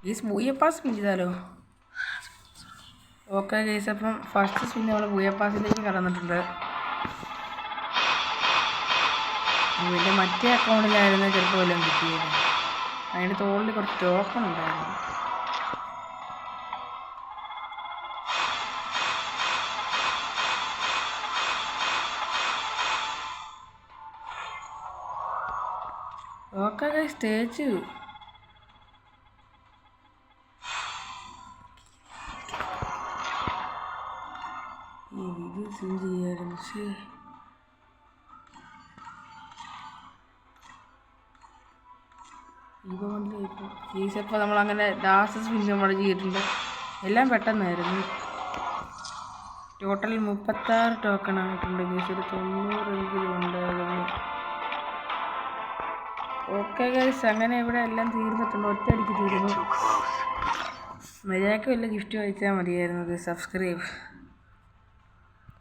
ഗീസ് ബൂയപ്പാസ് spin ചെയ്താലോ? Okay ഗീസ്, അപ്പം first spin നമ്മൾ ബൂയപ്പാസിലേക്ക് കടന്നിട്ടുണ്ട്. ഇതിൻ്റെ മറ്റേ അക്കൗണ്ടിലായിരുന്നു ചിലപ്പോൾ വല്ലതും കിട്ടിയത്. അതിൻ്റെ തോളിൽ കുറച്ച് ടോക്കൺ ഉണ്ടായിരുന്നു. ഓക്കെ ഗൈസ്, തേച്ചു. ഈ വീഡിയോ സീൻ ചെയ്യായിരുന്നു. ശരി, ഇപ്പോൾ മനസ്സിലായിപ്പോൾ ചീസപ്പോൾ നമ്മളങ്ങനെ ലാസ്റ്റ് സ്പിൻ നമ്മൾ ചെയ്തിട്ടുണ്ട്. എല്ലാം പെട്ടെന്നായിരുന്നു. ടോട്ടൽ 36 ടോക്കൺ ആയിട്ടുണ്ട് ഗൈസ്. ഒരു 90 ഉണ്ടായിരുന്നു. ഓക്കെ ഗൈസ്, അങ്ങനെ ഇവിടെ എല്ലാം തീർന്നിട്ടുണ്ട്. ഒറ്റയടിക്ക് തീർന്നു. മര്യാദയ്ക്ക് വല്ല ഗിഫ്റ്റ് വായിച്ചാൽ മതിയായിരുന്നു. സബ്സ്ക്രൈബ്.